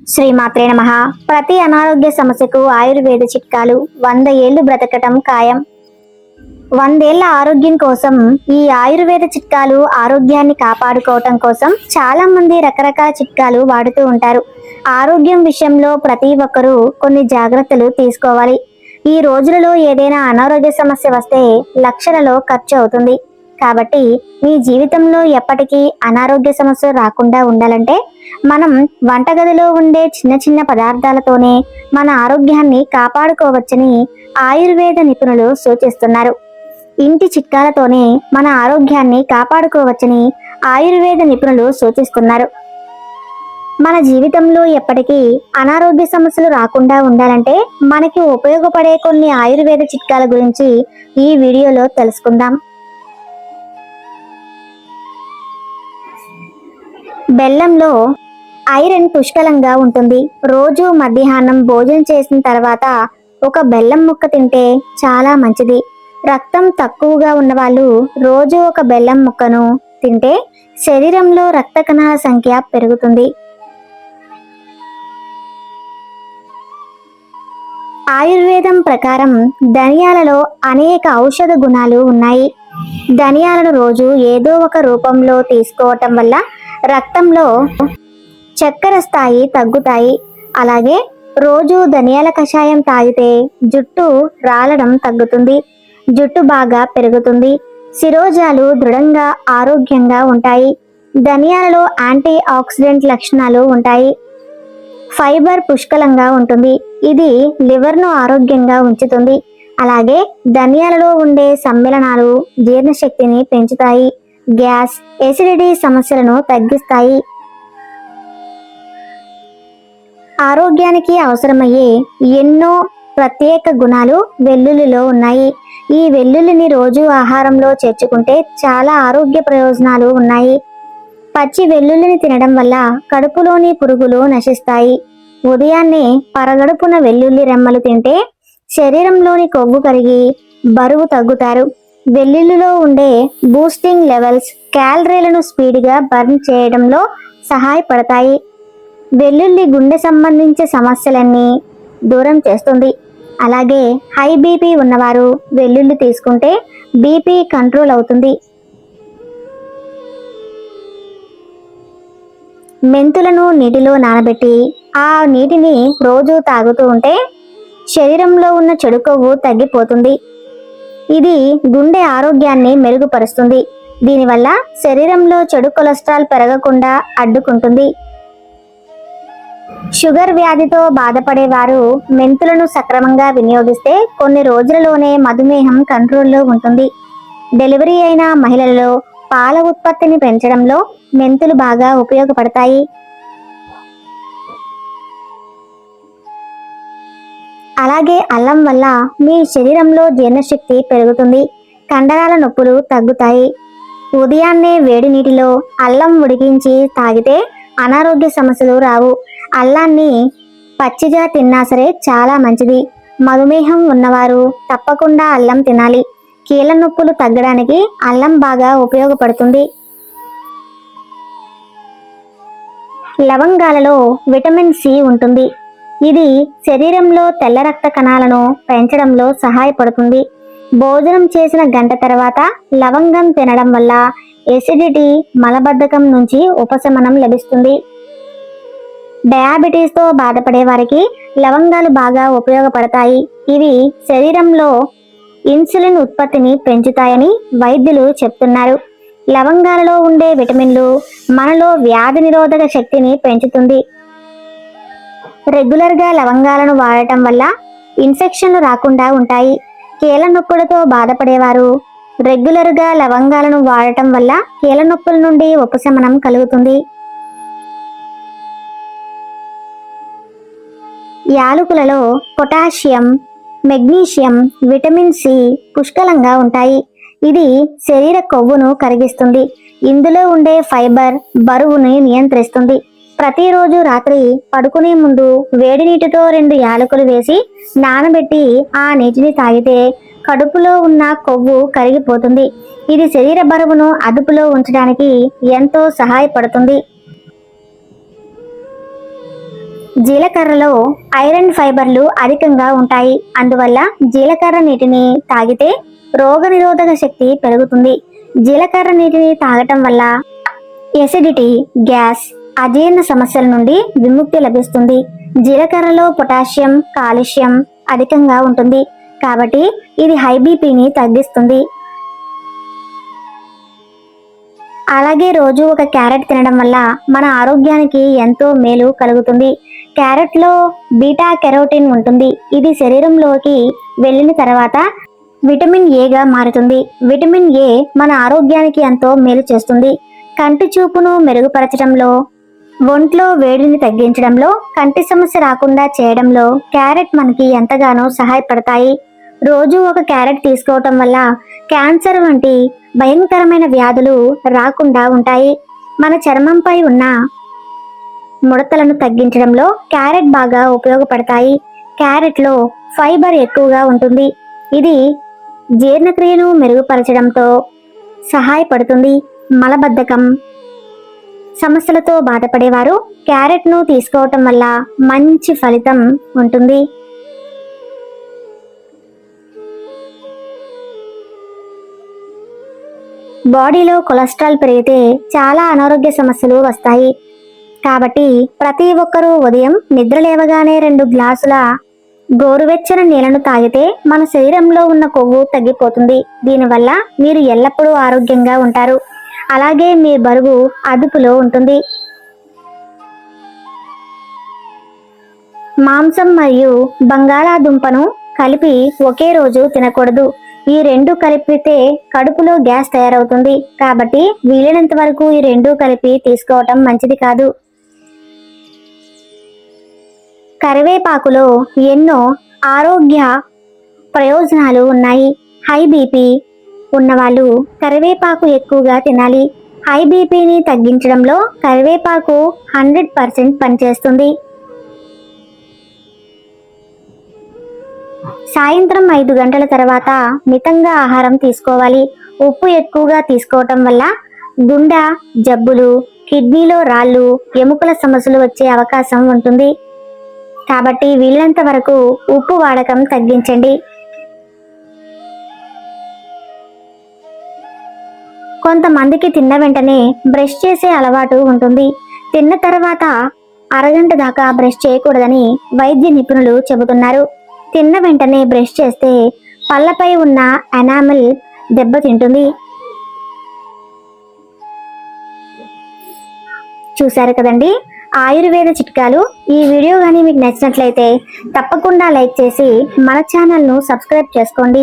శ్రీమాత్రే నమః. ప్రతి అనారోగ్య సమస్యకు ఆయుర్వేద చిట్కాలు. 100 ఏళ్లు బ్రతకటం ఖాయం. 100 ఏళ్ల ఆరోగ్యం కోసం ఈ ఆయుర్వేద చిట్కాలు ఆరోగ్యాన్ని కాపాడుకోవటం కోసం చాలా మంది రకరకాల చిట్కాలు వాడుతూ ఉంటారు. ఆరోగ్యం విషయంలో ప్రతి ఒక్కరూ కొన్ని జాగ్రత్తలు తీసుకోవాలి. ఈ రోజులలో ఏదైనా అనారోగ్య సమస్య వస్తే లక్షలలో ఖర్చు అవుతుంది. కాబట్టి మీ జీవితంలో ఎప్పటికీ అనారోగ్య సమస్యలు రాకుండా ఉండాలంటే మనం వంటగదిలో ఉండే చిన్న చిన్న పదార్థాలతోనే మన ఆరోగ్యాన్ని కాపాడుకోవచ్చని ఆయుర్వేద నిపుణులు సూచిస్తున్నారు. ఇంటి చిట్కాలతోనే మన ఆరోగ్యాన్ని కాపాడుకోవచ్చని ఆయుర్వేద నిపుణులు సూచిస్తున్నారు. మన జీవితంలో ఎప్పటికీ అనారోగ్య సమస్యలు రాకుండా ఉండాలంటే మనకి ఉపయోగపడే కొన్ని ఆయుర్వేద చిట్కాల గురించి ఈ వీడియోలో తెలుసుకుందాం. బెల్లంలో ఐరన్ పుష్కలంగా ఉంటుంది. రోజు మధ్యాహ్నం భోజనం చేసిన తర్వాత ఒక బెల్లం ముక్క తింటే చాలా మంచిది. రక్తం తక్కువగా ఉన్నవాళ్ళు రోజు ఒక బెల్లం ముక్కను తింటే శరీరంలో రక్త కణాల సంఖ్య పెరుగుతుంది. ఆయుర్వేదం ప్రకారం ధనియాలలో అనేక ఔషధ గుణాలు ఉన్నాయి. ధనియాలను రోజు ఏదో ఒక రూపంలో తీసుకోవటం వల్ల రక్తంలో చక్కెర స్థాయి తగ్గుతాయి. అలాగే రోజు ధనియాల కషాయం తాగితే జుట్టు రాలడం తగ్గుతుంది. జుట్టు బాగా పెరుగుతుంది. శిరోజాలు దృఢంగా ఆరోగ్యంగా ఉంటాయి. ధనియాలలో యాంటీ ఆక్సిడెంట్ లక్షణాలు ఉంటాయి. ఫైబర్ పుష్కలంగా ఉంటుంది. ఇది లివర్ను ఆరోగ్యంగా ఉంచుతుంది. అలాగే ధనియాలలో ఉండే సమ్మేళనాలు జీర్ణశక్తిని పెంచుతాయి. గ్యాస్, ఎసిడిటీ సమస్యలను తగ్గిస్తాయి. ఆరోగ్యానికి అవసరమయ్యే ఎన్నో ప్రత్యేక గుణాలు వెల్లుల్లిలో ఉన్నాయి. ఈ వెల్లుల్లిని రోజు ఆహారంలో చేర్చుకుంటే చాలా ఆరోగ్య ప్రయోజనాలు ఉన్నాయి. పచ్చి వెల్లుల్లిని తినడం వల్ల కడుపులోని పురుగులు నశిస్తాయి. ఉదయాన్నే పరగడుపున వెల్లుల్లి రెమ్మలు తింటే శరీరంలోని కొవ్వు కరిగి బరువు తగ్గుతారు. వెల్లుల్లిలో ఉండే బూస్టింగ్ లెవెల్స్ క్యాలరీలను స్పీడ్గా బర్న్ చేయడంలో సహాయపడతాయి. వెల్లుల్లి గుండె సంబంధించిన సమస్యలన్నీ దూరం చేస్తుంది. అలాగే హై బీపీ ఉన్నవారు వెల్లుల్లి తీసుకుంటే బీపీ కంట్రోల్ అవుతుంది. మెంతులను నీటిలో నానబెట్టి ఆ నీటిని రోజు తాగుతూ ఉంటే శరీరంలో ఉన్న చెడు కొవ్వు తగ్గిపోతుంది. ఇది గుండె ఆరోగ్యాన్ని మెరుగుపరుస్తుంది. దీనివల్ల శరీరంలో చెడు కొలెస్ట్రాల్ పెరగకుండా అడ్డుకుంటుంది. షుగర్ వ్యాధితో బాధపడేవారు మెంతులను సక్రమంగా వినియోగిస్తే కొన్ని రోజులలోనే మధుమేహం కంట్రోల్లో ఉంటుంది. డెలివరీ అయిన మహిళలలో పాల ఉత్పత్తిని పెంచడంలో మెంతులు బాగా ఉపయోగపడతాయి. అలాగే అల్లం వల్ల మీ శరీరంలో జీర్ణశక్తి పెరుగుతుంది. కండరాల నొప్పులు తగ్గుతాయి. ఉదయాన్నే వేడి నీటిలో అల్లం ఉడికించి తాగితే అనారోగ్య సమస్యలు రావు. అల్లాన్ని పచ్చిగా తిన్నా సరే చాలా మంచిది. మధుమేహం ఉన్నవారు తప్పకుండా అల్లం తినాలి. కీళ్ళ నొప్పులు తగ్గడానికి అల్లం బాగా ఉపయోగపడుతుంది. లవంగాలలో విటమిన్ సి ఉంటుంది. ఇది శరీరంలో తెల్ల రక్త కణాలను పెంచడంలో సహాయపడుతుంది. భోజనం చేసిన గంట తర్వాత లవంగం తినడం వల్ల ఎసిడిటీ, మలబద్ధకం నుంచి ఉపశమనం లభిస్తుంది. డయాబెటీస్తో బాధపడే వారికి లవంగాలు బాగా ఉపయోగపడతాయి. ఇవి శరీరంలో ఇన్సులిన్ ఉత్పత్తిని పెంచుతాయని వైద్యులు చెప్తున్నారు. లవంగాలలో ఉండే విటమిన్లు మనలో వ్యాధి నిరోధక శక్తిని పెంచుతుంది. రెగ్యులర్గా లవంగాలను వాడటం వల్ల ఇన్ఫెక్షన్లు రాకుండా ఉంటాయి. కీళ్ళ నొప్పులతో బాధపడేవారు రెగ్యులర్గా లవంగాలను వాడటం వల్ల కీళ్ళ నొప్పుల నుండి ఉపశమనం కలుగుతుంది. యాలకులలో పొటాషియం, మెగ్నీషియం, విటమిన్ సి పుష్కలంగా ఉంటాయి. ఇది శరీర కొవ్వును కరిగిస్తుంది. ఇందులో ఉండే ఫైబర్ బరువుని నియంత్రిస్తుంది. ప్రతిరోజు రాత్రి పడుకునే ముందు వేడి నీటితో 2 యాలకులు వేసి నానబెట్టి ఆ నీటిని తాగితే కడుపులో ఉన్న కొవ్వు కరిగిపోతుంది. ఇది శరీర బరువును అదుపులో ఉంచడానికి ఎంతో సహాయపడుతుంది. జీలకర్రలో ఐరన్ ఫైబర్లు అధికంగా ఉంటాయి. అందువల్ల జీలకర్ర నీటిని తాగితే రోగనిరోధక శక్తి పెరుగుతుంది. జీలకర్ర నీటిని తాగటం వల్ల ఎసిడిటీ, గ్యాస్, అజీర్ణ సమస్యల నుండి విముక్తి లభిస్తుంది. జీలకర్రలో పొటాషియం, కాల్షియం అధికంగా ఉంటుంది కాబట్టి ఇది హై బీపీని తగ్గిస్తుంది. అలాగే రోజు ఒక క్యారెట్ తినడం వల్ల మన ఆరోగ్యానికి ఎంతో మేలు కలుగుతుంది. క్యారెట్లో బీటా కెరోటిన్ ఉంటుంది. ఇది శరీరంలోకి వెళ్ళిన తర్వాత విటమిన్ ఏగా మారుతుంది. విటమిన్ ఏ మన ఆరోగ్యానికి ఎంతో మేలు చేస్తుంది. కంటి చూపును మెరుగుపరచడంలో, ఒంట్లో వేడిని తగ్గించడంలో, కంటి సమస్య రాకుండా చేయడంలో క్యారెట్ మనకి ఎంతగానో సహాయపడతాయి. రోజు ఒక క్యారెట్ తీసుకోవటం వల్ల క్యాన్సర్ వంటి భయంకరమైన వ్యాధులు రాకుండా ఉంటాయి. మన చర్మంపై ఉన్న ముడతలను తగ్గించడంలో క్యారెట్ బాగా ఉపయోగపడతాయి. క్యారెట్లో ఫైబర్ ఎక్కువగా ఉంటుంది. ఇది జీర్ణక్రియను మెరుగుపరచడంతో సహాయపడుతుంది. మలబద్ధకం సమస్యలతో బాధపడేవారు క్యారెట్ను తీసుకోవటం వల్ల మంచి ఫలితం ఉంటుంది. బాడీలో కొలెస్ట్రాల్ పెరిగితే చాలా అనారోగ్య సమస్యలు వస్తాయి. కాబట్టి ప్రతి ఒక్కరూ ఉదయం నిద్ర లేవగానే 2 గ్లాసుల గోరువెచ్చని నీళ్లను తాగితే మన శరీరంలో ఉన్న కొవ్వు తగ్గిపోతుంది. దీనివల్ల మీరు ఎల్లప్పుడూ ఆరోగ్యంగా ఉంటారు. అలాగే మీ బరువు అదుపులో ఉంటుంది. మాంసం మరియు బంగాళాదుంపను కలిపి ఒకే రోజు తినకూడదు. ఈ 2 కలిపితే కడుపులో గ్యాస్ తయారవుతుంది. కాబట్టి వీలైనంత వరకు ఈ 2 కలిపి తీసుకోవటం మంచిది కాదు. కరివేపాకులో ఎన్నో ఆరోగ్య ప్రయోజనాలు ఉన్నాయి. హై బీపీ ఉన్నవాళ్ళు కరివేపాకు ఎక్కువగా తినాలి. హై బీపీని తగ్గించడంలో కరివేపాకు 100% పనిచేస్తుంది. సాయంత్రం 5 గంటల తర్వాత మితంగా ఆహారం తీసుకోవాలి. ఉప్పు ఎక్కువగా తీసుకోవటం వల్ల గుండె జబ్బులు, కిడ్నీలో రాళ్ళు, ఎముకల సమస్యలు వచ్చే అవకాశం ఉంటుంది. కాబట్టి వీలైనంత వరకు ఉప్పు వాడకం తగ్గించండి. కొంతమందికి తిన్న వెంటనే బ్రష్ చేసే అలవాటు ఉంటుంది. తిన్న తర్వాత అరగంట దాకా బ్రష్ చేయకూడదని వైద్య నిపుణులు చెబుతున్నారు. తిన్న వెంటనే బ్రష్ చేస్తే పళ్ళపై ఉన్న ఎనామిల్ దెబ్బతింటుంది. చూశారు కదండి ఆయుర్వేద చిట్కాలు. ఈ వీడియో కానీ మీకు నచ్చినట్లయితే తప్పకుండా లైక్ చేసి మన ఛానల్ను సబ్స్క్రైబ్ చేసుకోండి.